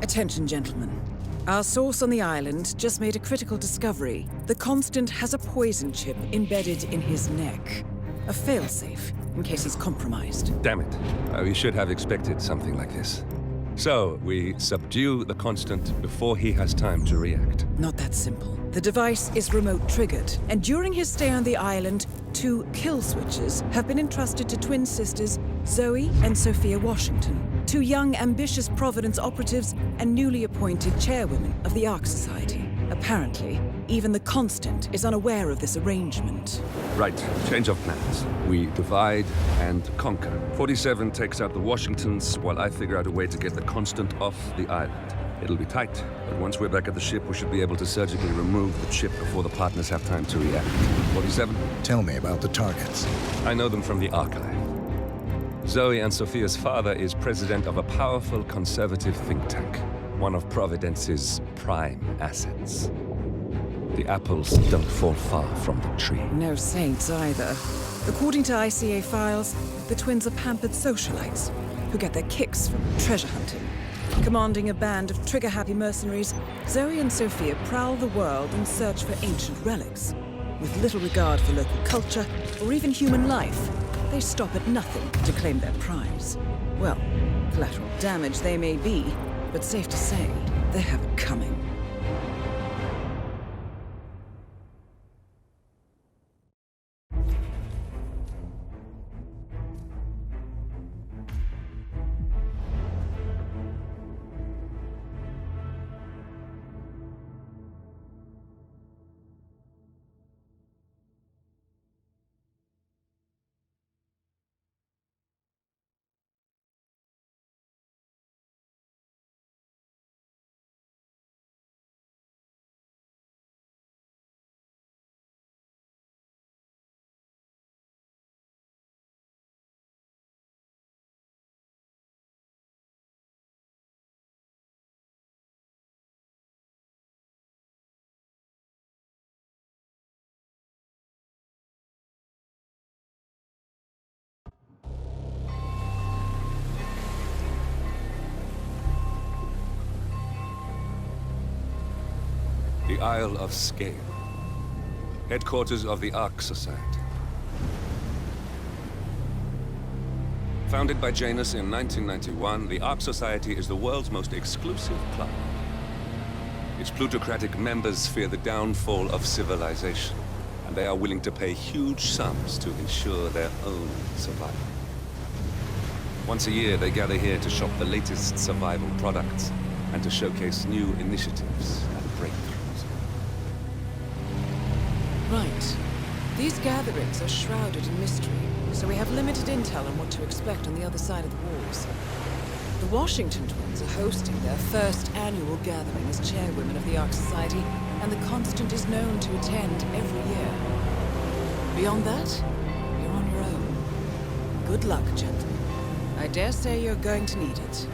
Attention, gentlemen. Our source on the island just made a critical discovery. The Constant has a poison chip embedded in his neck. A failsafe, in case he's compromised. Damn it. We should have expected something like this. So, we subdue the Constant before he has time to react. Not that simple. The device is remote-triggered, and during his stay on the island, 2 kill switches have been entrusted to twin sisters Zoe and Sophia Washington, 2 young, ambitious Providence operatives and newly appointed chairwomen of the Ark Society. Apparently, even the Constant is unaware of this arrangement. Right, change of plans. We divide and conquer. 47 takes out the Washingtons, while I figure out a way to get the Constant off the island. It'll be tight, but once we're back at the ship, we should be able to surgically remove the chip before the partners have time to react. 47? Tell me about the targets. I know them from the archive. Zoe and Sophia's father is president of a powerful conservative think tank, one of Providence's prime assets. The apples don't fall far from the tree. No saints either. According to ICA files, the twins are pampered socialites who get their kicks from treasure hunting. Commanding a band of trigger-happy mercenaries, Zoe and Sophia prowl the world in search for ancient relics. With little regard for local culture or even human life, they stop at nothing to claim their prize. Well, collateral damage they may be, but safe to say, they have it coming. The Isle of Scale. Headquarters of the Ark Society. Founded by Janus in 1991, the Ark Society is the world's most exclusive club. Its plutocratic members fear the downfall of civilization, and they are willing to pay huge sums to ensure their own survival. Once a year, they gather here to shop the latest survival products and to showcase new initiatives and breakthroughs. Right. These gatherings are shrouded in mystery, so we have limited intel on what to expect on the other side of the walls. The Washington twins are hosting their first annual gathering as chairwomen of the Ark Society, and the Constant is known to attend every year. Beyond that, you're on your own. Good luck, gentlemen. I dare say you're going to need it.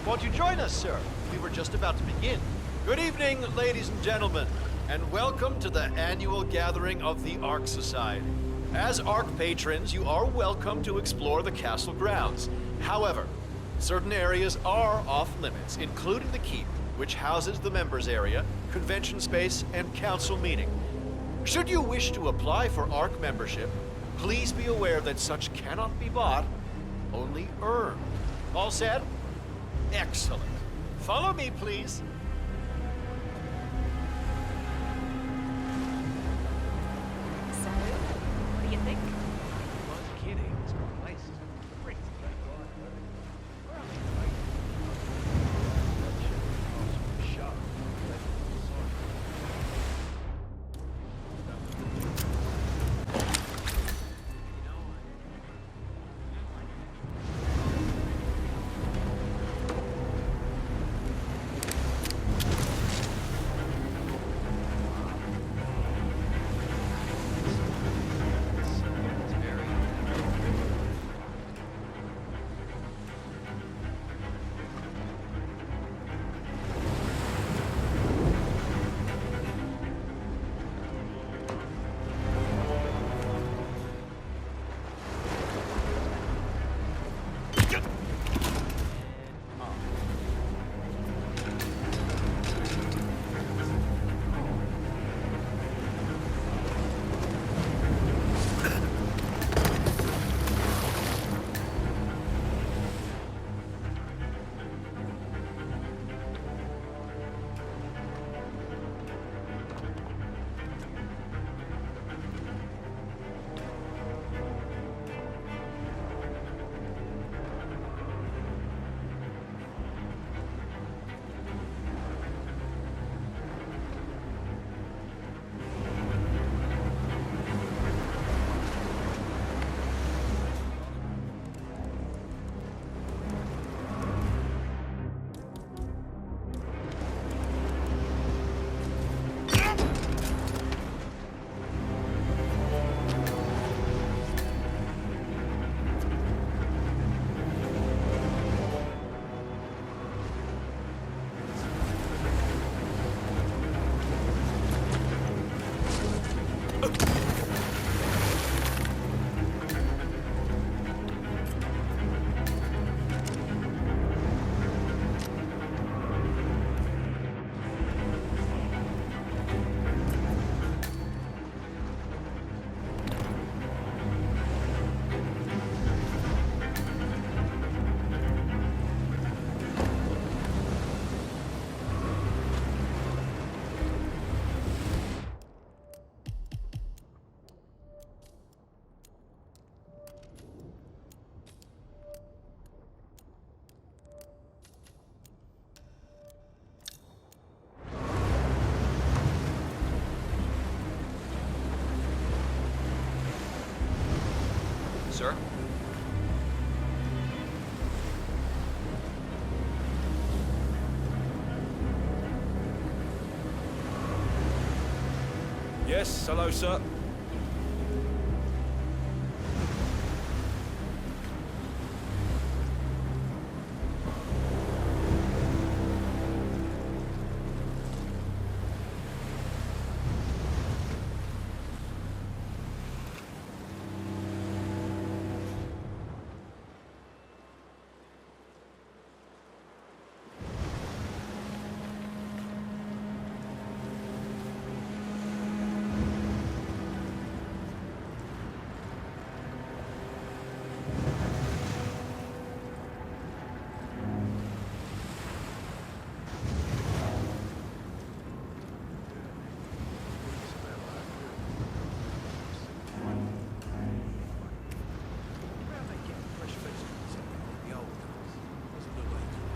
Won't you join us, sir? We were just about to begin. Good evening, ladies and gentlemen, and welcome to the annual gathering of the Ark Society. As Ark patrons, you are welcome to explore the castle grounds. However, certain areas are off limits, including the keep, which houses the members area, convention space, and council meeting. Should you wish to apply for Ark membership, please be aware that such cannot be bought, only earned. All set? Excellent. Follow me, please. So, what do you think? I was kidding. This place is great. sir. Yes, hello, sir.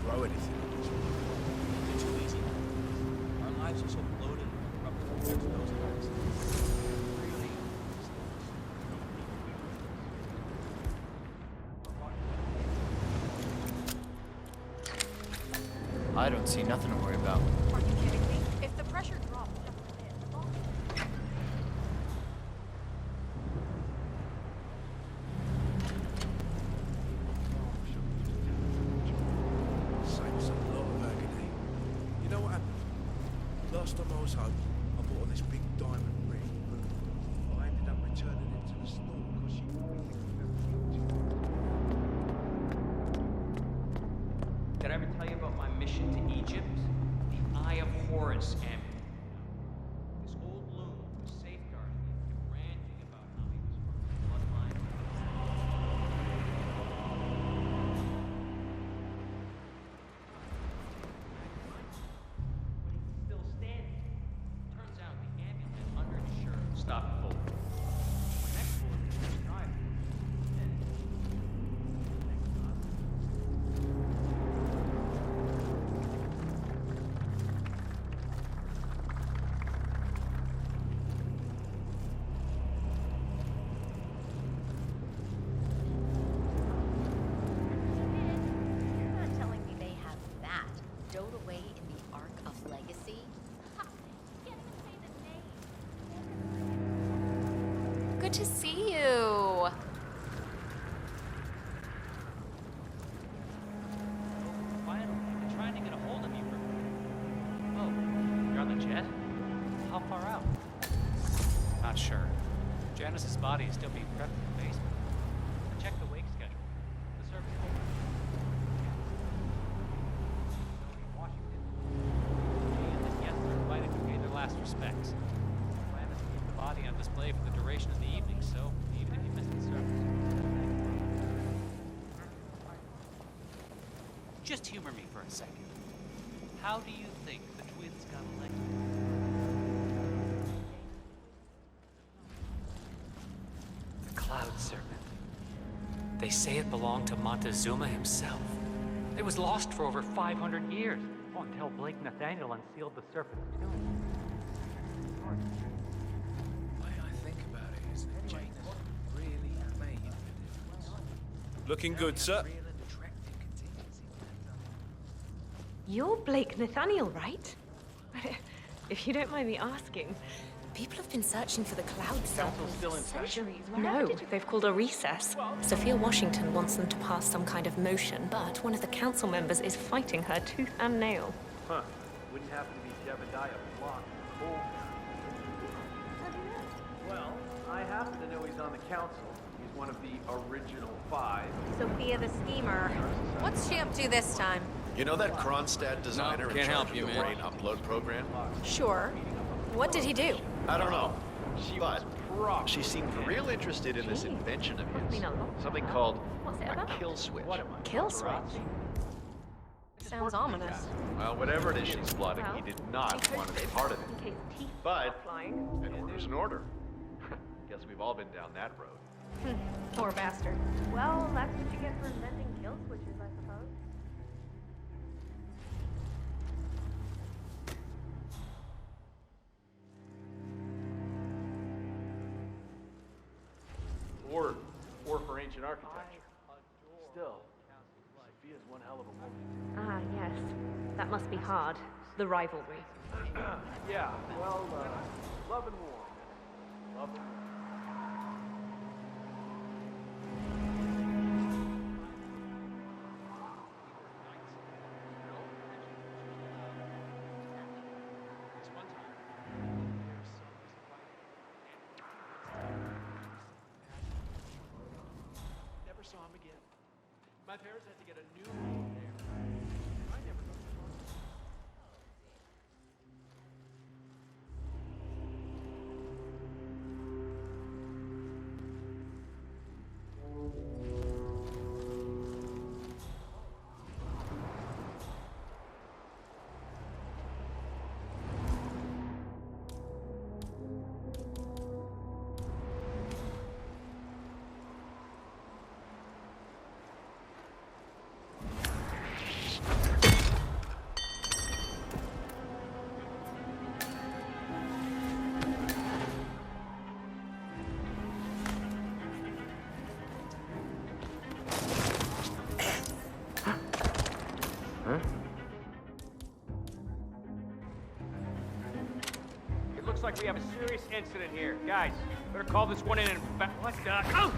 Grow anything. It's too easy. Our lives are so bloated and corrupted with those guys. Really? I don't see nothing to worry about. Are you kidding me? If the pressure drops just a bit, the bomb- Saves a lot of agony. You know what happened? Last time I was home, I bought her this big diamond ring, but I ended up returning it to the store because she wouldn't think about it. Did I ever tell you about my mission to Egypt? The Eye of Horus amulet. This old loon was safeguarding it, ranting about how he was from the bloodline. But he's still standing. Turns out the amulet under his shirt stopped the bullet. The next bullet was his driver. And thank God. You're not telling me they have that stowed away in the Ark of Legacy? Can't even say the name. Good to see you. Finally, I've been trying to get a hold of you for... Oh, you're on the jet? How far out? Not sure. Janice's body is still being prepped in the basement. I checked the wake schedule. The service will Washington. She and his guests are invited to pay their last respects. The plan is to keep the body on display for the duration of the evening, so even if you miss the service, just humor me for a second. How do you think the twins got elected? The Cloud Serpent. They say it belonged to Montezuma himself. It was lost for over 500 years. Oh, until Blake Nathaniel unsealed the Serpent's tomb. The way I think about it is that Jane has really made a difference. Looking good, sir. Real and attractive contingency plans. You're Blake Nathaniel, right? If you don't mind me asking. People have been searching for the Cloud Serpent still for in session? centuries. No, they've called a recess. Sophia Washington wants them to pass some kind of motion, but one of the council members is fighting her tooth and nail. Huh. Wouldn't happen to be Jebediah Block Cole. Well, I happen to know he's on the council. He's one of the original 5. Sophia the schemer. What's she up to this time? You know that Kronstadt designer in can't charge help of you, the man. brain upload program? Sure. What did he do? I don't know. She But was she seemed real interested in this invention of his. been a lot. Something called What's it a about? kill switch. Kill switch? Sounds ominous. Well, whatever it is she's plotting, he did not want to be part of In it. case teeth But are flying. an order's an order. Guess we've all been down that road. Poor bastard. Well, that's what you get for inventing kill switches, I suppose. or for ancient in architecture. Still, Sophia's one hell of a woman. Ah, yes. That must be hard. The rivalry. Yeah, well, love and war. Love and war. Never saw him again. My parents had to get a new home there. I never got to talk to him. It looks like we have a serious incident here. Guys, better call this one in and what the? Oh!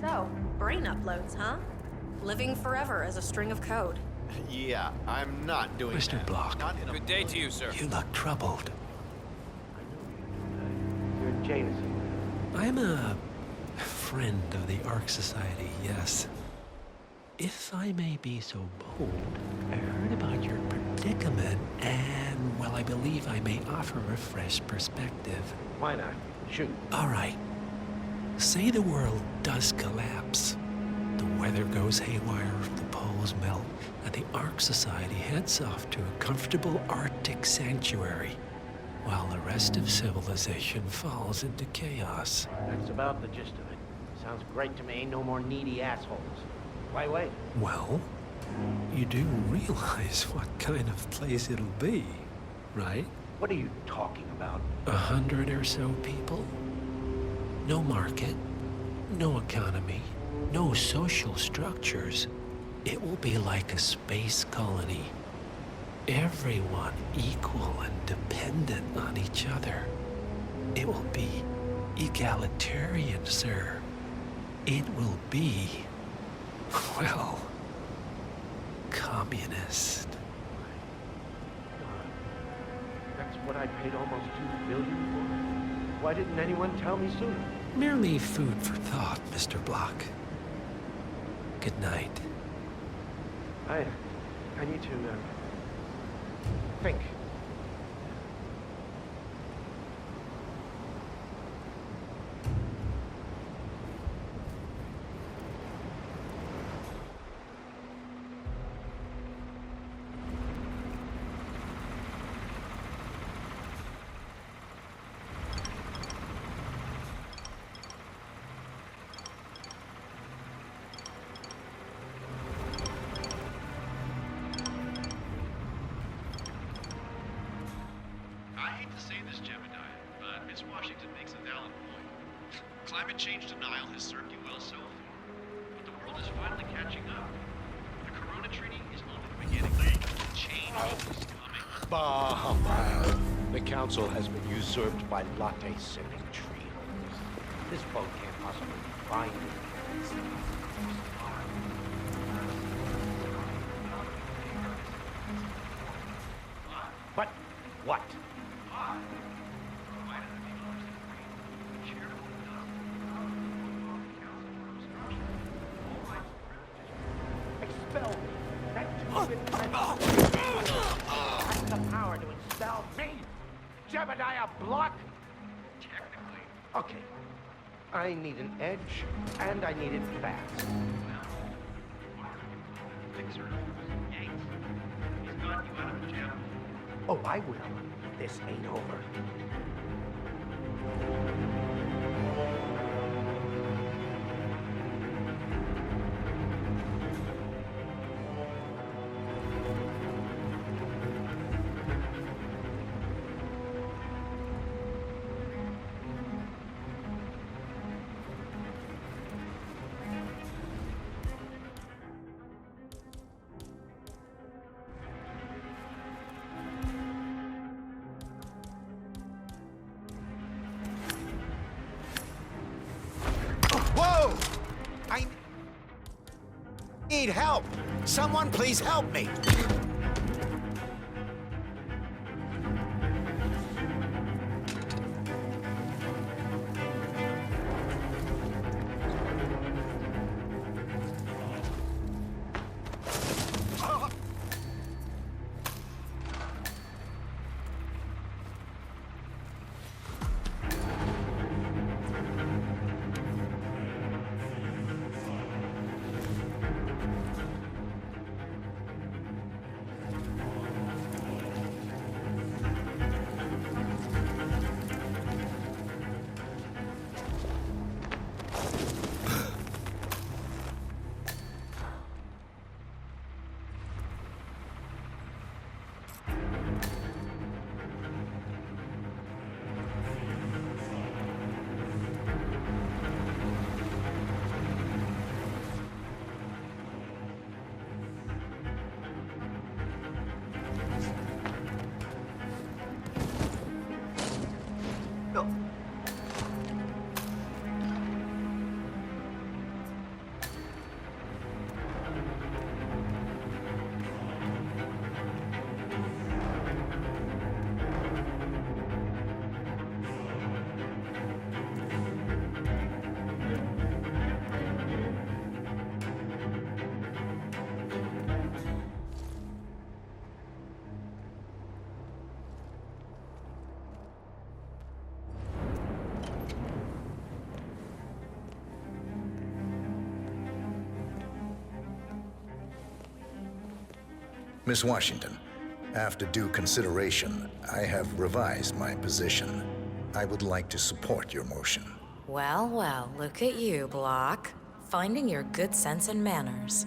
So, brain uploads, huh? Living forever as a string of code. Yeah, I'm not doing Mr. that. Block. Not in a Good day to you, sir. You look troubled. You're Jameson. I'm a friend of the Ark Society, yes. If I may be so bold, I heard about your predicament, and, well, I believe I may offer a fresh perspective. Why not? Shoot. All right. Say the world does collapse. The weather goes haywire, the poles melt, and the Ark Society heads off to a comfortable Arctic sanctuary, while the rest of civilization falls into chaos. That's about the gist of it. Sounds great to me. No more needy assholes. Why wait? Well, you do realize what kind of place it'll be, right? What are you talking about? 100 or so people. No market, no economy, no social structures. It will be like a space colony. Everyone equal and dependent on each other. It will be egalitarian, sir. It will be, well, communist. That's what I paid almost $2 billion for. Why didn't anyone tell me sooner? Merely food for thought, Mr. Block. Good night. I need to, think. Washington makes a valid point. Climate change denial has served you well so far, but the world is finally catching up. The Corona Treaty is only the beginning. Change is coming. Bah! The council has been usurped by latte-sipping treeholders. This boat can't possibly find it. But what? Expel me. That stupid has the power to expel Jebediah block? Technically. Okay. I need an edge, and I need it fast. Fixer. Yates. He's got you out of jail. Oh, I will. This ain't over. Whoa! I need help! Someone please help me! Miss Washington, after due consideration, I have revised my position. I would like to support your motion. Well, well, look at you, Block. Finding your good sense and manners.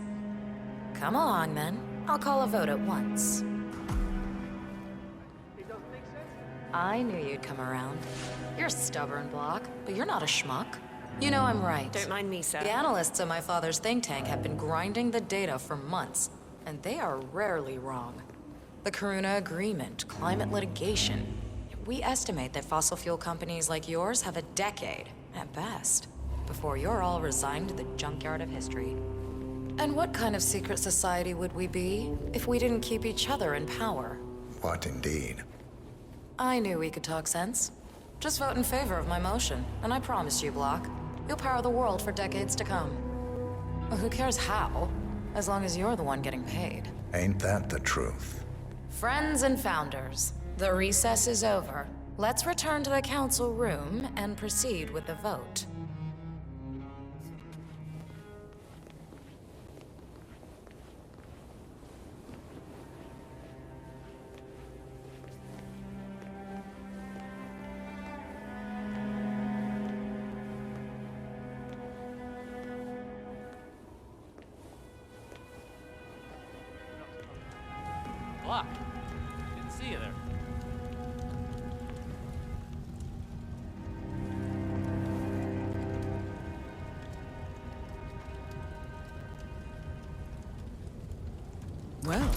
Come along, then. I'll call a vote at once. I knew you'd come around. You're stubborn, Block, but you're not a schmuck. You know I'm right. Don't mind me, sir. The analysts at my father's think tank have been grinding the data for months, and they are rarely wrong. The Karuna Agreement, climate litigation. We estimate that fossil fuel companies like yours have a decade, at best, before you're all resigned to the junkyard of history. And what kind of secret society would we be if we didn't keep each other in power? What indeed? I knew we could talk sense. Just vote in favor of my motion, and I promise you, Block, you'll power the world for decades to come. Well, who cares how, as long as you're the one getting paid. Ain't that the truth? Friends and founders, the recess is over. Let's return to the council room and proceed with the vote. Block. Didn't see you there. Well,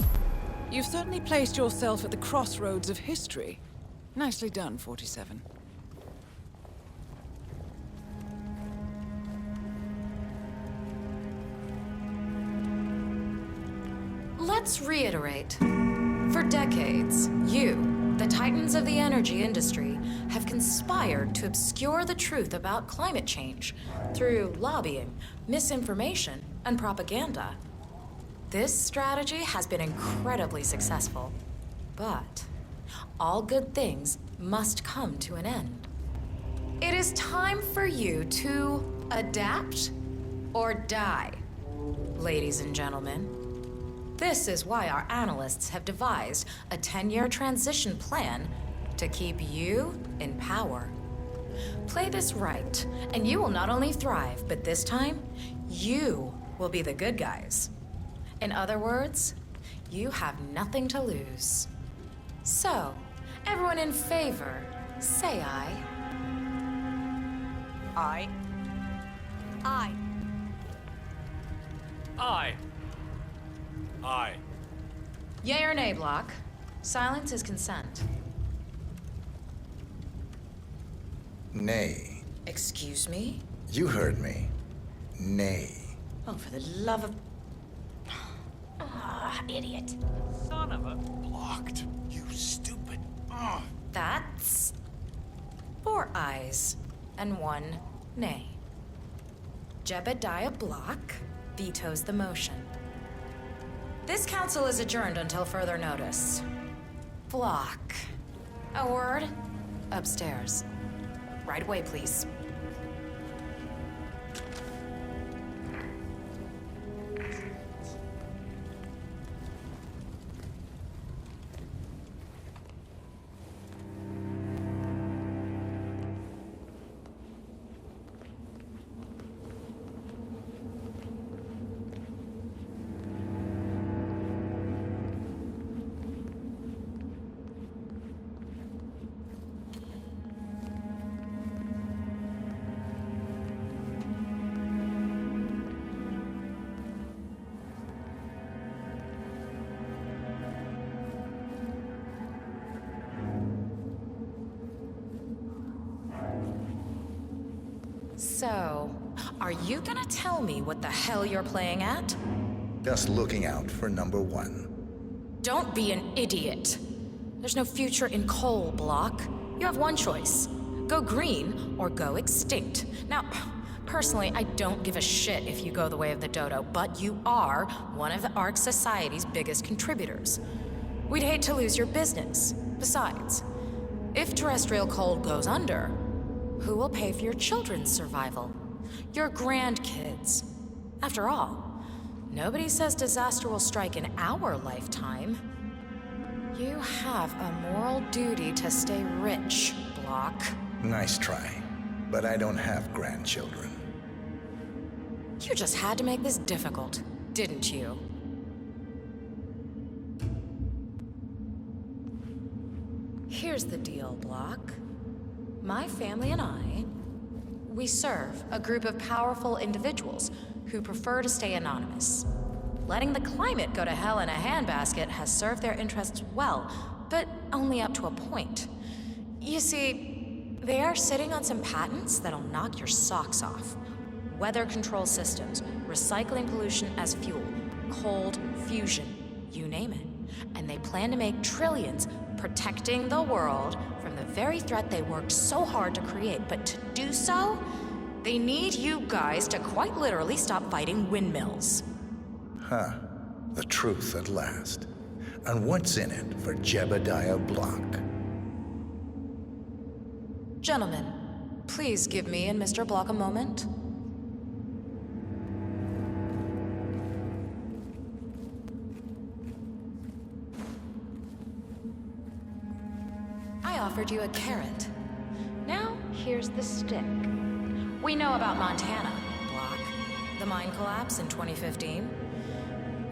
you've certainly placed yourself at the crossroads of history. Nicely done, 47. Let's reiterate. For decades, you, the titans of the energy industry, have conspired to obscure the truth about climate change through lobbying, misinformation, and propaganda. This strategy has been incredibly successful. But all good things must come to an end. It is time for you to adapt or die, ladies and gentlemen. This is why our analysts have devised a 10-year transition plan to keep you in power. Play this right, and you will not only thrive, but this time, you will be the good guys. In other words, you have nothing to lose. So, everyone in favor, say aye. Aye. Aye. Aye. Aye. Yay or nay, Block? Silence is consent. Nay. Excuse me? You heard me. Nay. Oh, for the love of... Idiot. Son of a... Blocked. You stupid. Ugh. That's... 4 ayes and 1 nay. Jebediah Block vetoes the motion. This council is adjourned until further notice. Block. A word? Upstairs. Right away, please. So, are you gonna tell me what the hell you're playing at? Just looking out for number 1. Don't be an idiot. There's no future in coal, Block. You have one choice. Go green or go extinct. Now, personally, I don't give a shit if you go the way of the dodo, but you are one of the Ark Society's biggest contributors. We'd hate to lose your business. Besides, if terrestrial coal goes under, who will pay for your children's survival? Your grandkids. After all, nobody says disaster will strike in our lifetime. You have a moral duty to stay rich, Block. Nice try. But I don't have grandchildren. You just had to make this difficult, didn't you? Here's the deal, Block. My family and I, we serve a group of powerful individuals who prefer to stay anonymous. Letting the climate go to hell in a handbasket has served their interests well, but only up to a point. You see, they are sitting on some patents that'll knock your socks off. Weather control systems, recycling pollution as fuel, cold fusion, you name it. And they plan to make trillions protecting the world from the very threat they worked so hard to create. But to do so, they need you guys to quite literally stop fighting windmills. Huh. The truth at last. And what's in it for Jebediah Block? Gentlemen, please give me and Mr. Block a moment. I offered you a carrot. Now, here's the stick. We know about Montana, Block. The mine collapse in 2015.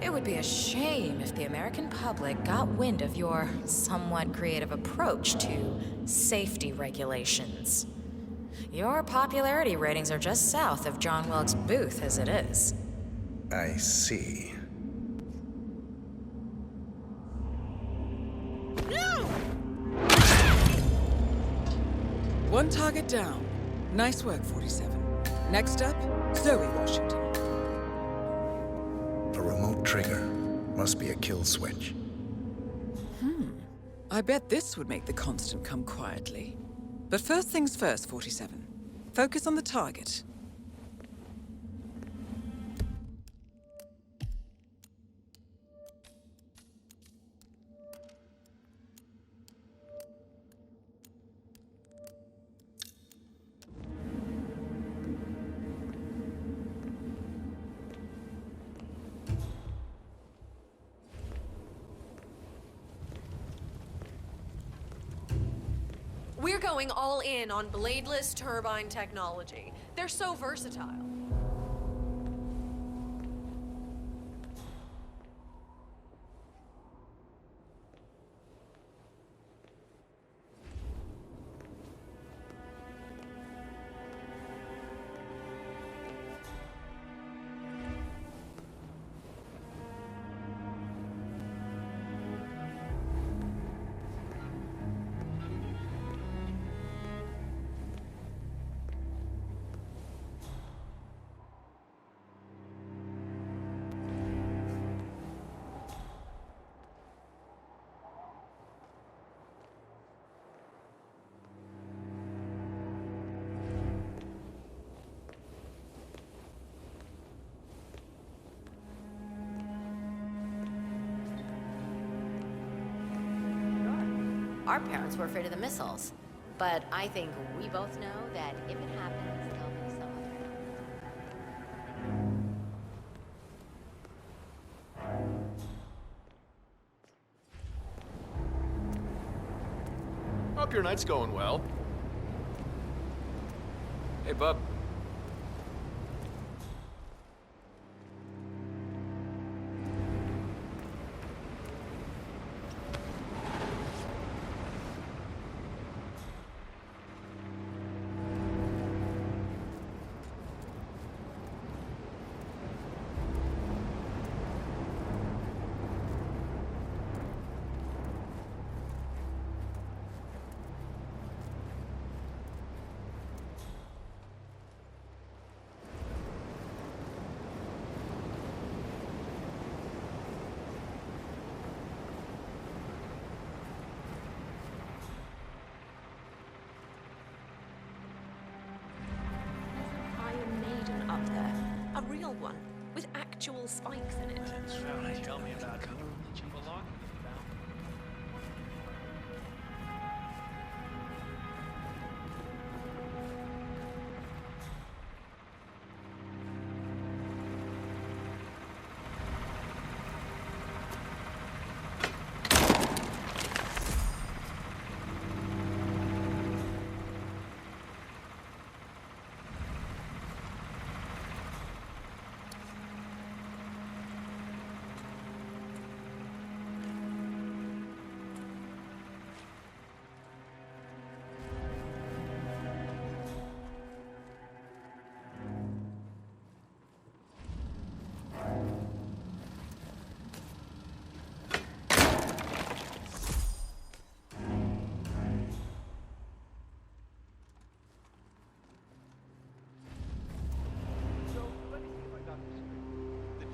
It would be a shame if the American public got wind of your somewhat creative approach to safety regulations. Your popularity ratings are just south of John Wilkes Booth as it is. I see. One target down. Nice work, 47. Next up, Zoe Washington. A remote trigger. Must be a kill switch. I bet this would make the Constant come quietly. But first things first, 47. Focus on the target. going all in on bladeless turbine technology. They're so versatile. Our parents were afraid of the missiles. But I think we both know that if it happens, there'll be some other. Hope your night's going well. Hey, bub. Iron Maiden up there. A real one, with actual spikes in it. Tell me about it.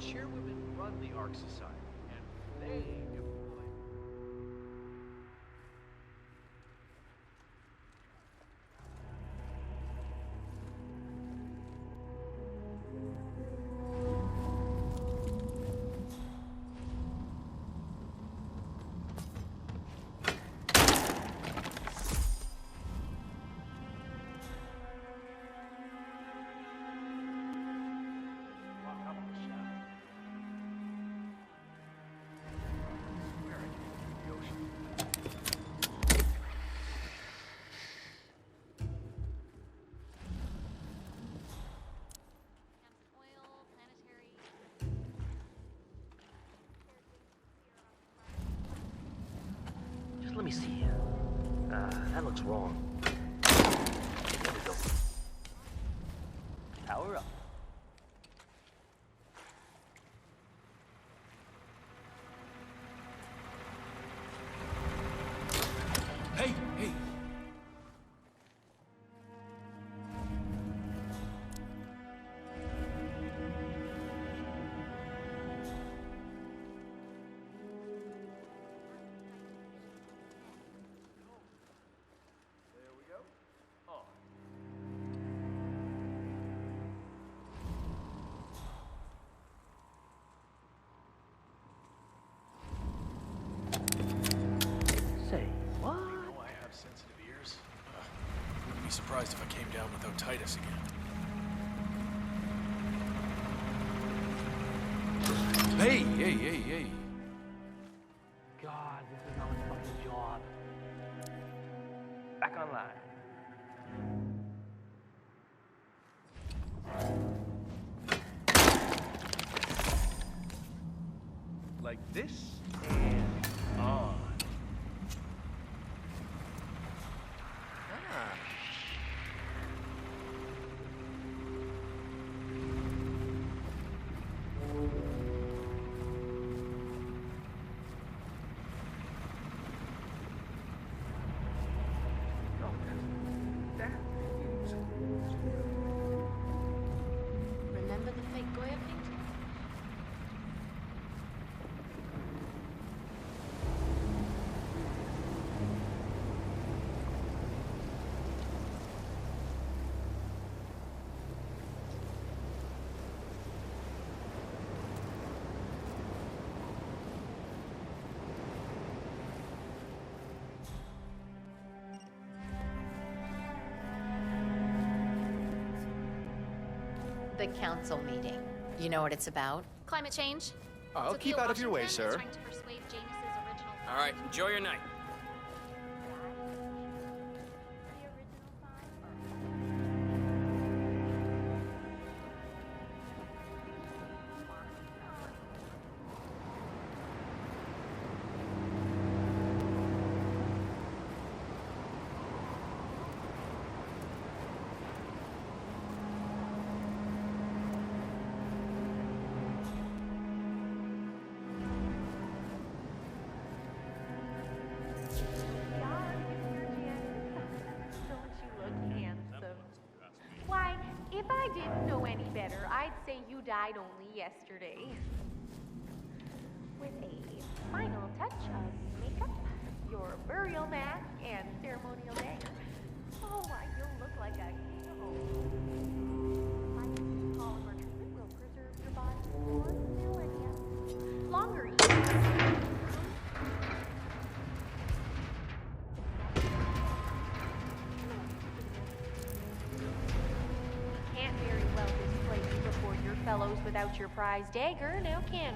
Chairwomen run the Ark Society, and they employ... Just let me see. That looks wrong. There we go. Power up. Hey, hey! Surprised if I came down with otitis again. Hey! God, this is not a fucking job. Back online. like this and on. Ah. Remember the fake Goya painting? The council meeting. You know what it's about? Climate change. I'll keep out of your way, sir. Trying to persuade Janus's original. All right, enjoy your night. Why, if I didn't know any better, I'd say you died only yesterday. With a final touch of makeup, your burial mask, and ceremonial dagger. Oh, why, you'll look like a hero. My polymer treatment will preserve your body for millennia. Longer even. Can't very well display you before your fellows without your prize dagger, now can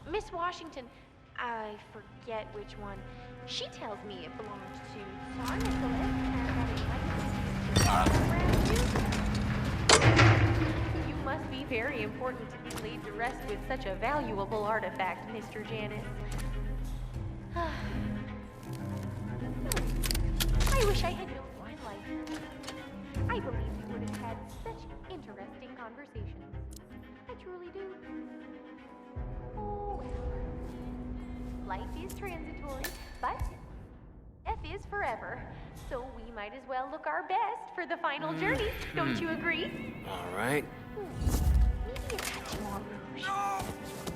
we? Miss Washington, I forget which one. She tells me it belongs to Tsar Nicholas and that you must be very important to be laid to rest with such a valuable artifact, Mr. Janus. I wish I had known my life. I believe we would have had such interesting conversations. I truly do. Oh well. Life is transitory, but death is forever. So we might as well look our best for the final journey. Don't you agree? All right. Maybe a touch more rouge. No!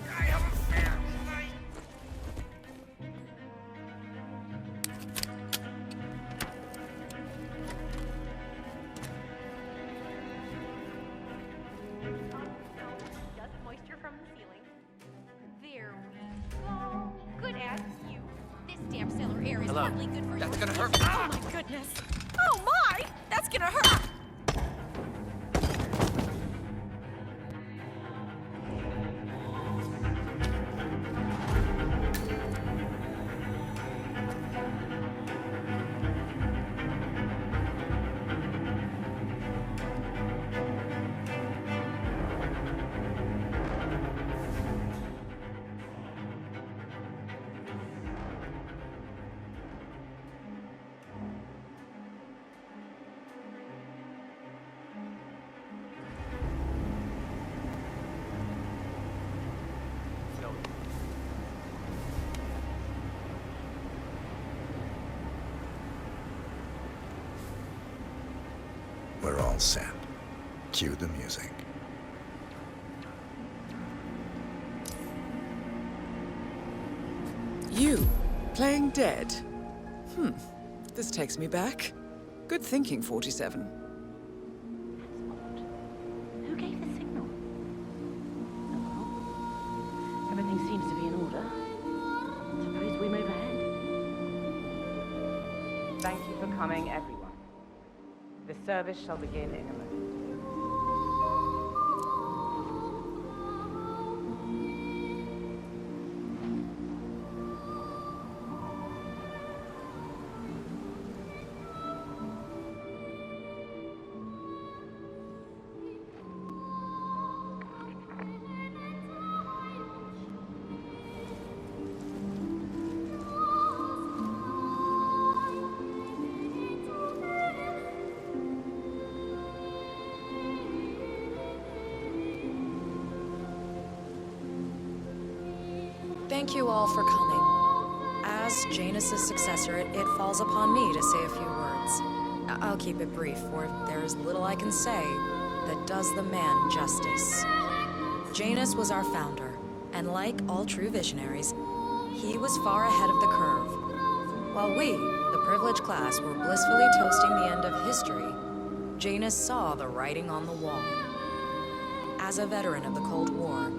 I have a family! Just moisture from the ceiling. There we go. Good as you. This damn cellar air is Hello. hardly good for That's your gonna hurt. Oh my goodness. Oh my! That's gonna hurt. We're all set. Cue the music. You, playing dead? This takes me back. Good thinking, 47. Who gave the signal? Oh, everything seems to be in order. Suppose we move ahead. Thank you for coming, everyone. The service shall begin in a moment. Thank you all for coming. As Janus's successor, it falls upon me to say a few words. I'll keep it brief, for there is little I can say that does the man justice. Janus was our founder, and like all true visionaries, he was far ahead of the curve. While we, the privileged class, were blissfully toasting the end of history, Janus saw the writing on the wall. As a veteran of the Cold War,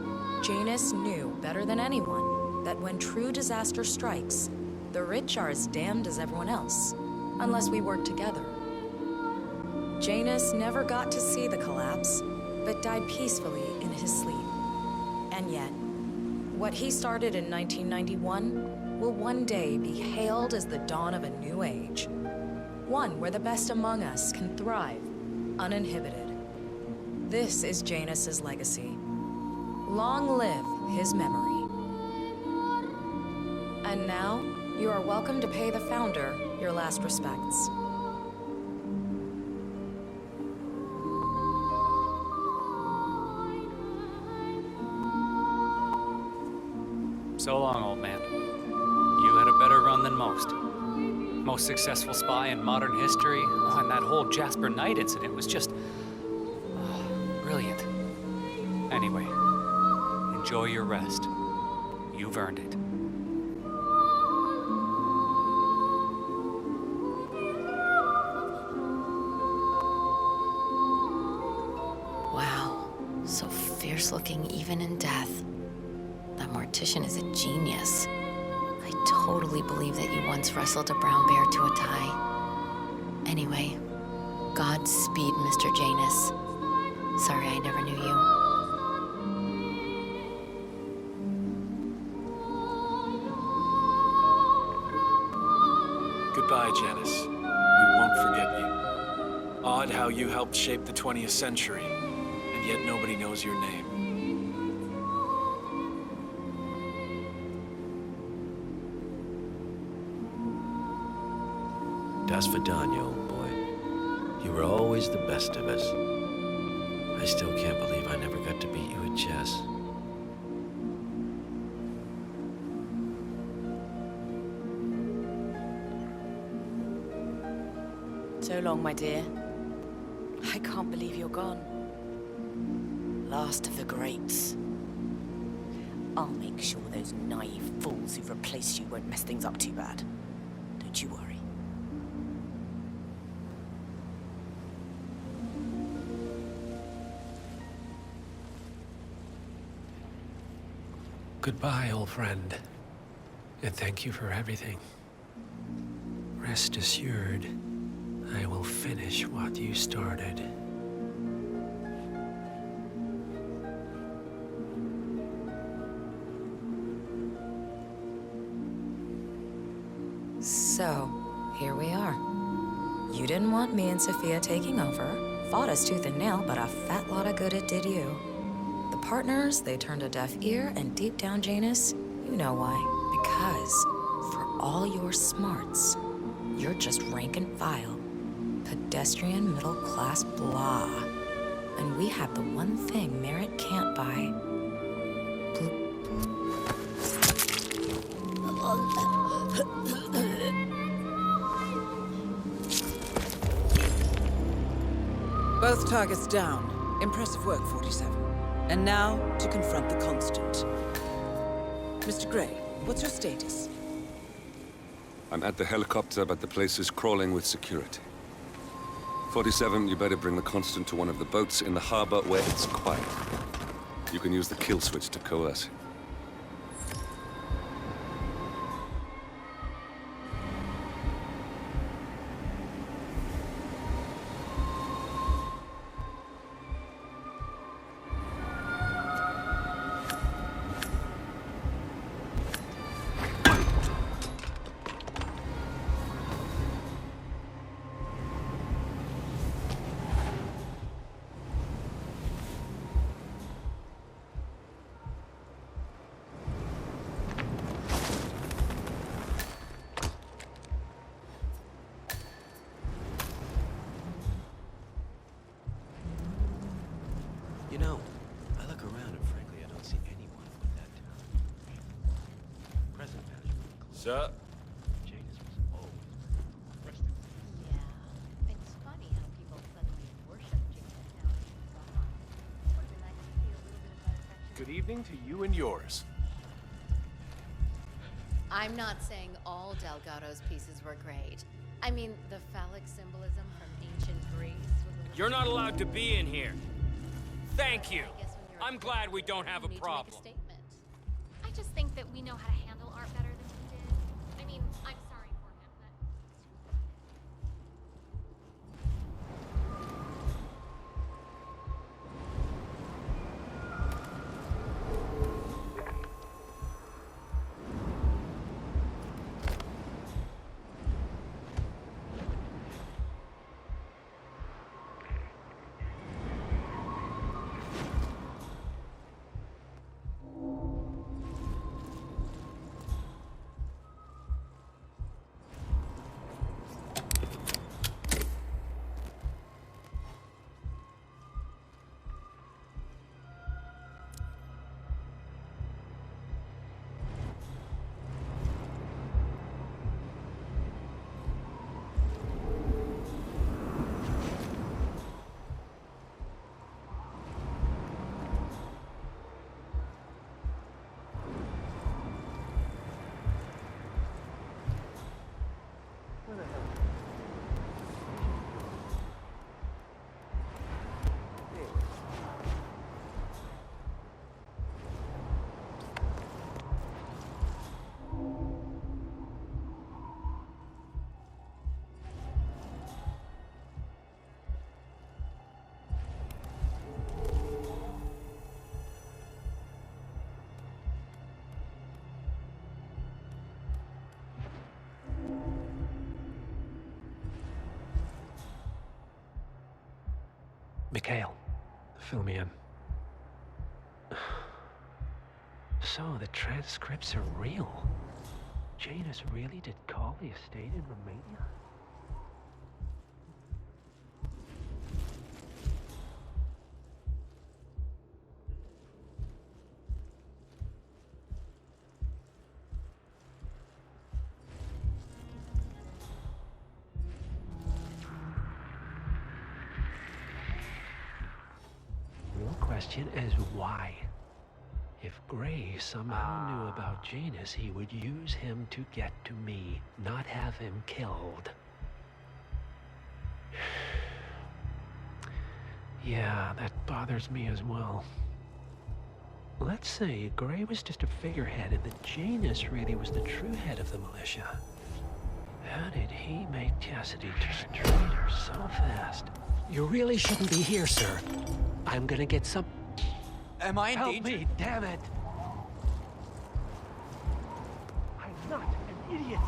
Janus knew better than anyone that when true disaster strikes, the rich are as damned as everyone else, unless we work together. Janus never got to see the collapse, but died peacefully in his sleep. And yet, what he started in 1991 will one day be hailed as the dawn of a new age. One where the best among us can thrive, uninhibited. This is Janus's legacy. Long live his memory. And now, you are welcome to pay the founder your last respects. So long, old man. You had a better run than most. Most successful spy in modern history. Oh, and that whole Jasper Knight incident was just... brilliant. Anyway, enjoy your rest. You've earned it. Wow, so fierce looking even in death. That mortician is a genius. I totally believe that you once wrestled a brown bear to a tie. Anyway, Godspeed, Mr. Janus. Sorry I never knew you. Goodbye, Janice. We won't forget you. Odd how you helped shape the 20th century, and yet nobody knows your name. Das Vidania, old boy. You were always the best of us. I still can't believe I never got to beat you at chess. So long, my dear. I can't believe you're gone. Last of the greats. I'll make sure those naive fools who've replaced you won't mess things up too bad. Don't you worry. Goodbye, old friend. And thank you for everything. Rest assured, I will finish what you started. So, here we are. You didn't want me and Sophia taking over. Fought us tooth and nail, but a fat lot of good it did you. The partners, they turned a deaf ear, and deep down, Janus, you know why. Because, for all your smarts, you're just rank and file. Pedestrian middle-class blah. And we have the one thing merit can't buy. Both targets down. Impressive work, 47. And now, to confront the Constant. Mr. Gray, what's your status? I'm at the helicopter, but the place is crawling with security. 47, you better bring the Constant to one of the boats in the harbor where it's quiet. You can use the kill switch to coerce him. You know, I look around and frankly I don't see anyone with that talent. What's up? Janus was always resting. Yeah. It's funny how people suddenly worship Janus now. Would be nice to see a little bit of that affection. Good evening to you and yours. I'm not saying all Delgado's pieces were great. I mean, the phallic symbolism from ancient Greece was a little... You're not allowed to be in here. Thank you. I'm glad we don't have a problem. I just think that we know how to handle art better than he did. I mean, I'm sorry for him, but... Mikhail, fill me in. So, the transcripts are real. Janus really did call the estate in Romania? Real question is why? If Gray somehow knew about Janus, he would use him to get to me, not have him killed. Yeah, that bothers me as well. Let's say Gray was just a figurehead and that Janus really was the true head of the militia. How did he make Cassidy turn traitor so fast? You really shouldn't be here, sir. I'm gonna get some... Am I in Help danger? me, damn it! I'm not an idiot!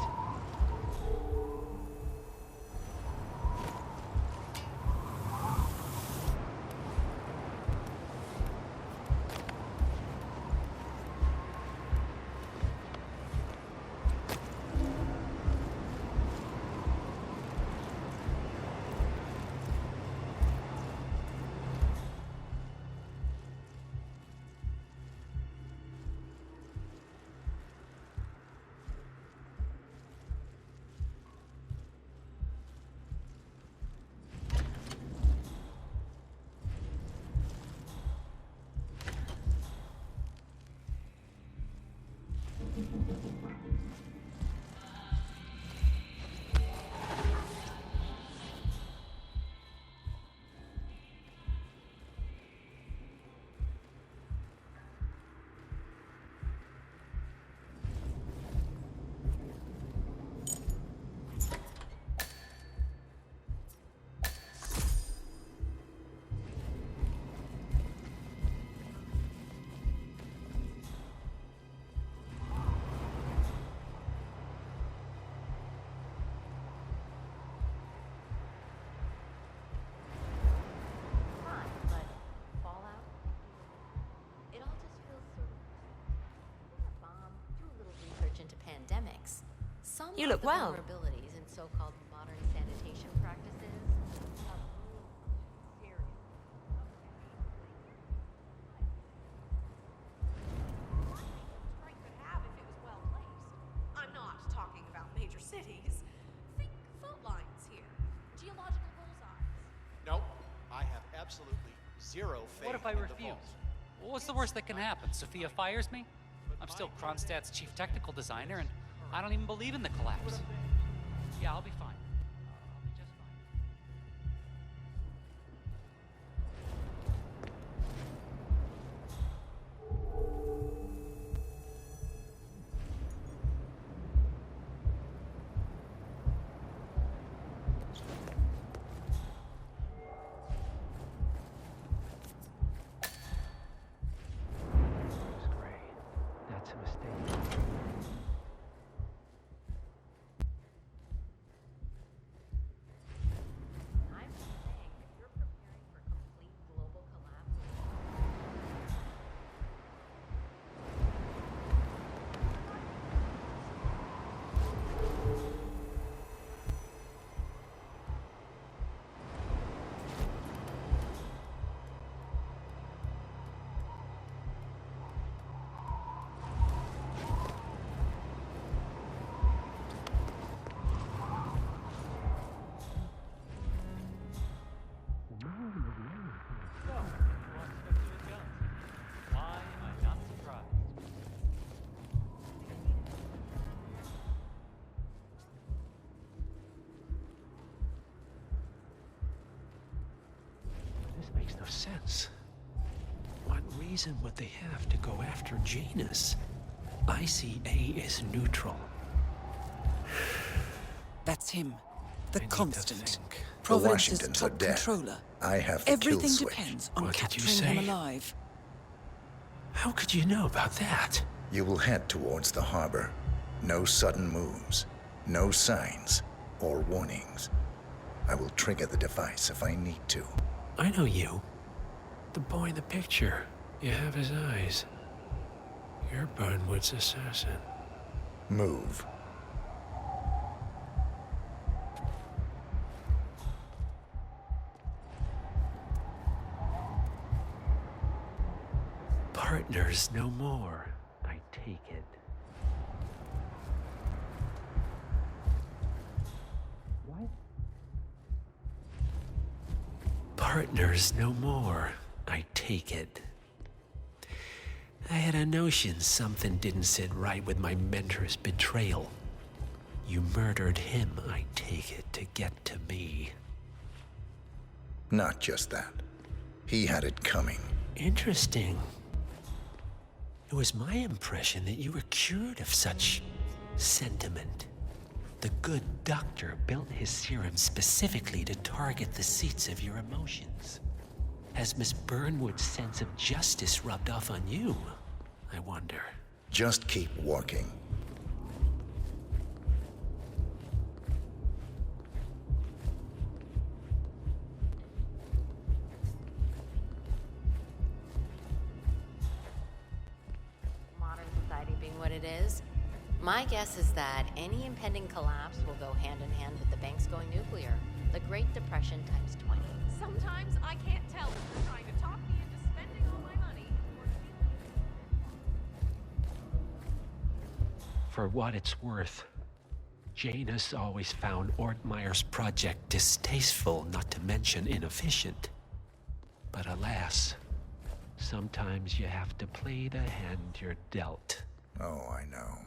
Some You of look the well. vulnerabilities in so-called modern sanitation practices are serious. Strength could have if it was well placed. I'm not cities. Think fault lines here. Geological bullseyes. Nope. I have absolutely zero faith What if I in the refuse? vault. What's the worst that can happen? Sophia fires me? I'm still Kronstadt's chief technical designer, and I don't even believe in the collapse. Yeah, I'll be fine. I'll be just fine. That's a mistake. I'm just saying, if you're preparing for complete global collapse, So, who wants to go see the Jones? Why am I not surprised? This makes no sense. What reason would they have to go after Janus? ICA is neutral. That's him. The I need to Constant. think. Providence's Washingtons are top dead. controller. I have the Everything kill switch. depends on What did you capturing him say? alive. How could you know about that? You will head towards the harbor. No sudden moves, no signs or warnings. I will trigger the device if I need to. I know you. The boy in the picture. You have his eyes. You're Burnwood's assassin. Move. Partners no more, I take it. What? Partners no more, I take it. I had a notion something didn't sit right with my mentor's betrayal. You murdered him, I take it, to get to me. Not just that. He had it coming. Interesting. It was my impression that you were cured of such sentiment. The good doctor built his serum specifically to target the seats of your emotions. Has Miss Burnwood's sense of justice rubbed off on you? I wonder. Just keep walking. modern society being what it is, my guess is that any impending collapse will go hand in hand with the banks going nuclear. The Great Depression times 20. Sometimes I can't tell if you're trying to talk me into spending all my money or For what it's worth, Janus always found Ortmeyer's project distasteful, not to mention inefficient. But alas, sometimes you have to play the hand you're dealt. Oh, I know.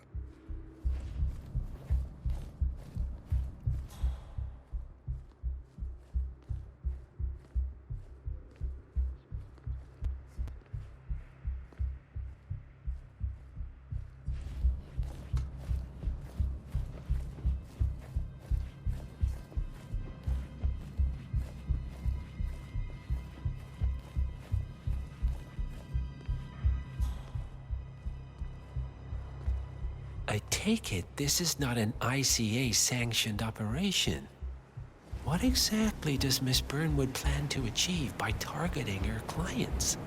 I take it this is not an ICA-sanctioned operation. What exactly does Miss Burnwood plan to achieve by targeting her clients?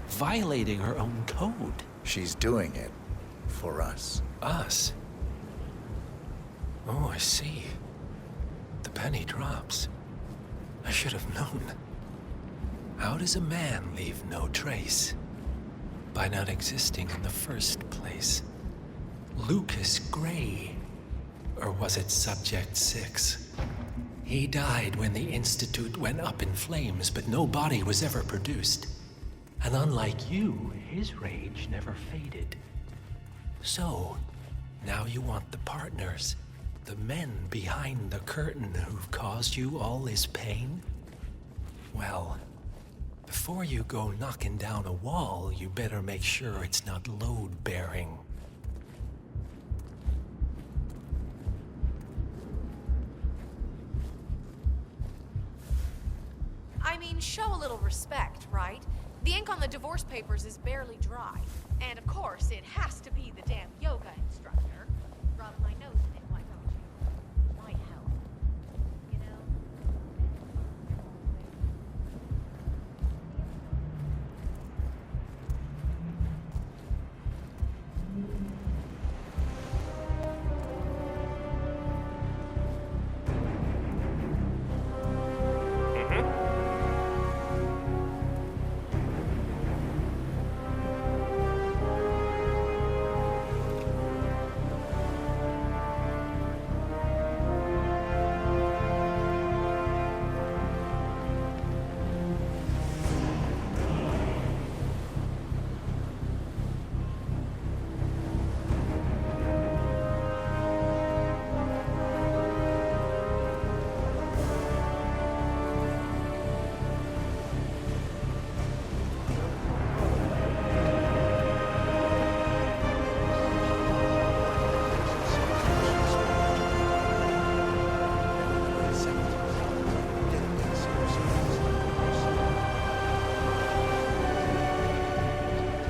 Violating her own code? She's doing it for us. Us? Oh, I see. The penny drops. I should have known. How does a man leave no trace? By not existing in the first place. Lucas Gray. Or was it Subject 6? He died when the Institute went up in flames, but no body was ever produced. And unlike you, his rage never faded. So, now you want the partners, the men behind the curtain who've caused you all this pain? Well, before you go knocking down a wall, you better make sure it's not load-bearing. I mean, show a little respect, right? The ink on the divorce papers is barely dry. And of course, it has to be the damn yoga instructor. Rub my nose in it, why don't you? Might help. You know?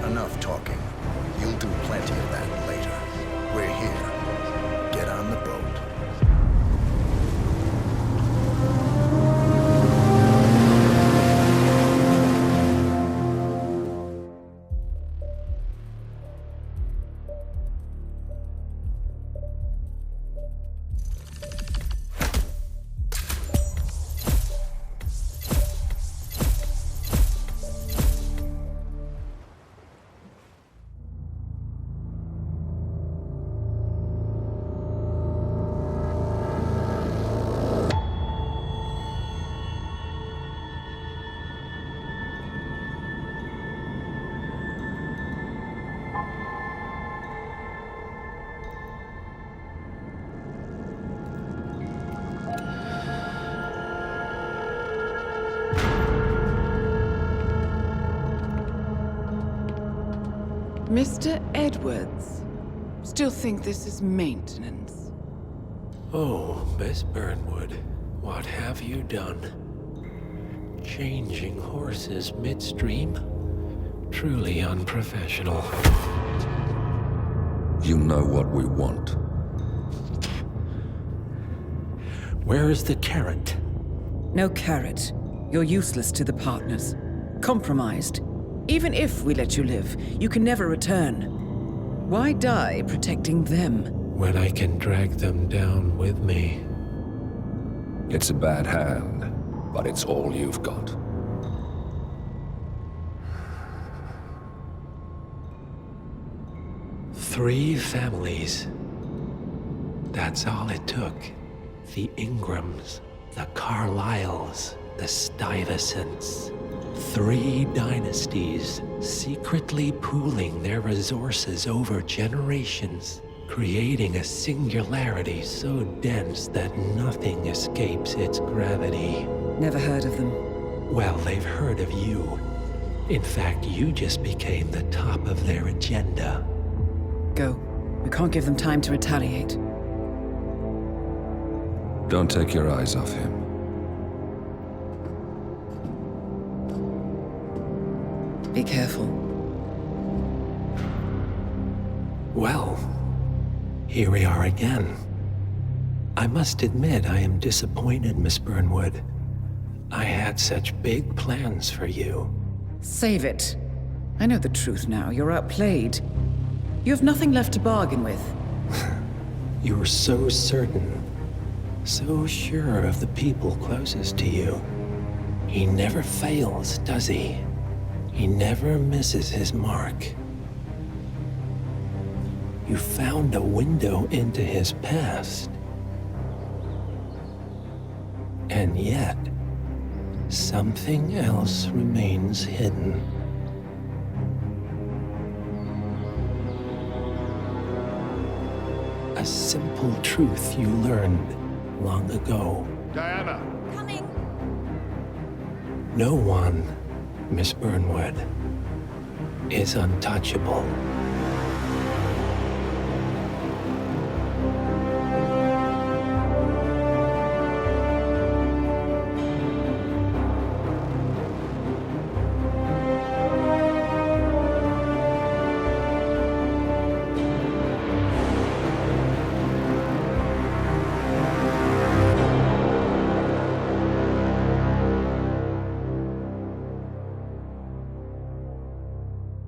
Enough talking. You'll do plenty of that later. We're here. Get on the boat. Mr. Edwards, still think this is maintenance? Oh, Miss Burnwood, what have you done? Changing horses midstream? Truly unprofessional. You know what we want. Where is the carrot? No carrot. You're useless to the partners. Compromised. Even if we let you live, you can never return. Why die protecting them? When I can drag them down with me. It's a bad hand, but it's all you've got. Three families. That's all it took. The Ingrams, the Carlyles, the Stuyvesants. 3 dynasties, secretly pooling their resources over generations, creating a singularity so dense that nothing escapes its gravity. Never heard of them. Well, they've heard of you. In fact, you just became the top of their agenda. Go. We can't give them time to retaliate. Don't take your eyes off him. Be careful. Well, here we are again. I must admit I am disappointed, Miss Burnwood. I had such big plans for you. Save it. I know the truth now. You're outplayed. You have nothing left to bargain with. You were so certain, so sure of the people closest to you. He never fails, does he? He never misses his mark. You found a window into his past, And yet, something else remains hidden. A simple truth you learned long ago. Diana! Coming! No one, Miss Burnwood, is untouchable.